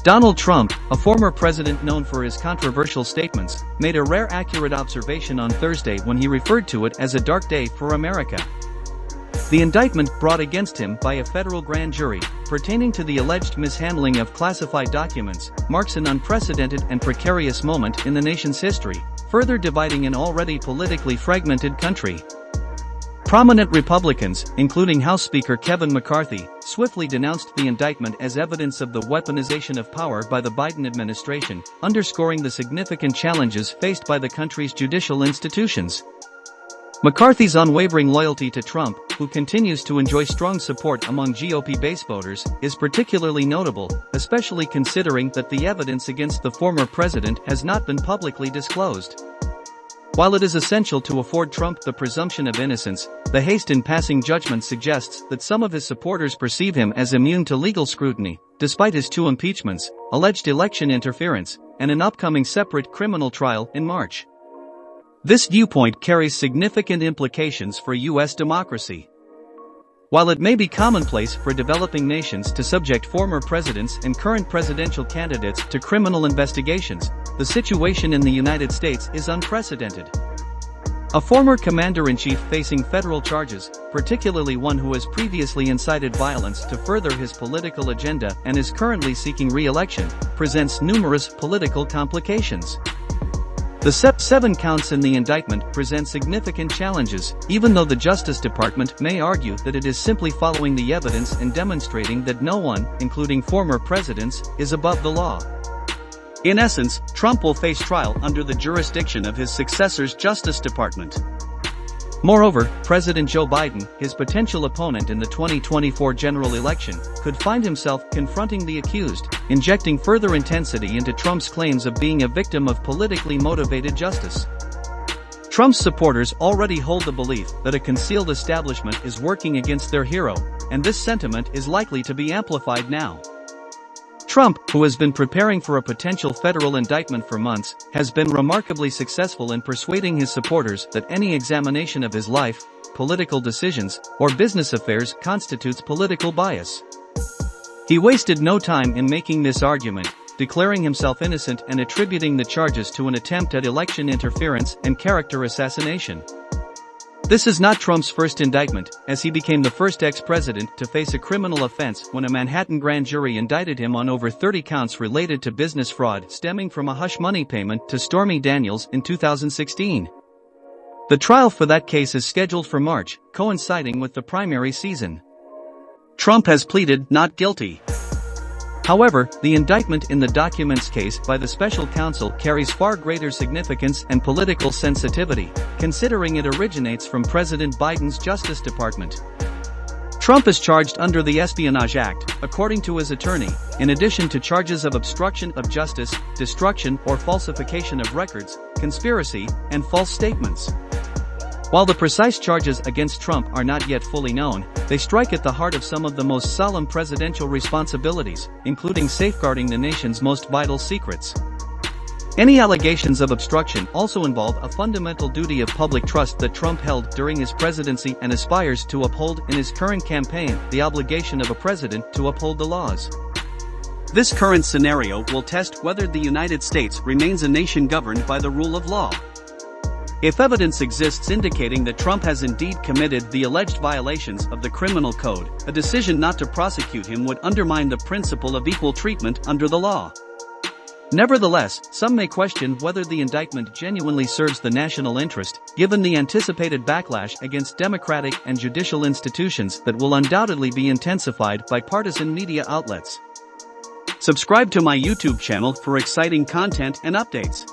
Donald Trump, a former president known for his controversial statements, made a rare accurate observation on Thursday when he referred to it as a dark day for America. The indictment brought against him by a federal grand jury, pertaining to the alleged mishandling of classified documents, marks an unprecedented and precarious moment in the nation's history, further dividing an already politically fragmented country. Prominent Republicans, including House Speaker Kevin McCarthy, swiftly denounced the indictment as evidence of the weaponization of power by the Biden administration, underscoring the significant challenges faced by the country's judicial institutions. McCarthy's unwavering loyalty to Trump, who continues to enjoy strong support among GOP base voters, is particularly notable, especially considering that the evidence against the former president has not been publicly disclosed. While it is essential to afford Trump the presumption of innocence, the haste in passing judgment suggests that some of his supporters perceive him as immune to legal scrutiny, despite his 2 impeachments, alleged election interference, and an upcoming separate criminal trial in March. This viewpoint carries significant implications for U.S. democracy. While it may be commonplace for developing nations to subject former presidents and current presidential candidates to criminal investigations, the situation in the United States is unprecedented. A former commander-in-chief facing federal charges, particularly one who has previously incited violence to further his political agenda and is currently seeking re-election, presents numerous political complications. The 7 counts in the indictment present significant challenges, even though the Justice Department may argue that it is simply following the evidence and demonstrating that no one, including former presidents, is above the law. In essence, Trump will face trial under the jurisdiction of his successor's Justice Department. Moreover, President Joe Biden, his potential opponent in the 2024 general election, could find himself confronting the accused, injecting further intensity into Trump's claims of being a victim of politically motivated justice. Trump's supporters already hold the belief that a concealed establishment is working against their hero, and this sentiment is likely to be amplified now. Trump, who has been preparing for a potential federal indictment for months, has been remarkably successful in persuading his supporters that any examination of his life, political decisions, or business affairs constitutes political bias. He wasted no time in making this argument, declaring himself innocent and attributing the charges to an attempt at election interference and character assassination. This is not Trump's first indictment, as he became the first ex-president to face a criminal offense when a Manhattan grand jury indicted him on over 30 counts related to business fraud stemming from a hush money payment to Stormy Daniels in 2016. The trial for that case is scheduled for March, coinciding with the primary season. Trump has pleaded not guilty. However, the indictment in the documents case by the special counsel carries far greater significance and political sensitivity, considering it originates from President Biden's Justice Department. Trump is charged under the Espionage Act, according to his attorney, in addition to charges of obstruction of justice, destruction or falsification of records, conspiracy, and false statements. While the precise charges against Trump are not yet fully known, they strike at the heart of some of the most solemn presidential responsibilities, including safeguarding the nation's most vital secrets. Any allegations of obstruction also involve a fundamental duty of public trust that Trump held during his presidency and aspires to uphold in his current campaign, the obligation of a president to uphold the laws. This current scenario will test whether the United States remains a nation governed by the rule of law. If evidence exists indicating that Trump has indeed committed the alleged violations of the criminal code, a decision not to prosecute him would undermine the principle of equal treatment under the law. Nevertheless, some may question whether the indictment genuinely serves the national interest, given the anticipated backlash against democratic and judicial institutions that will undoubtedly be intensified by partisan media outlets. Subscribe to my YouTube channel for exciting content and updates.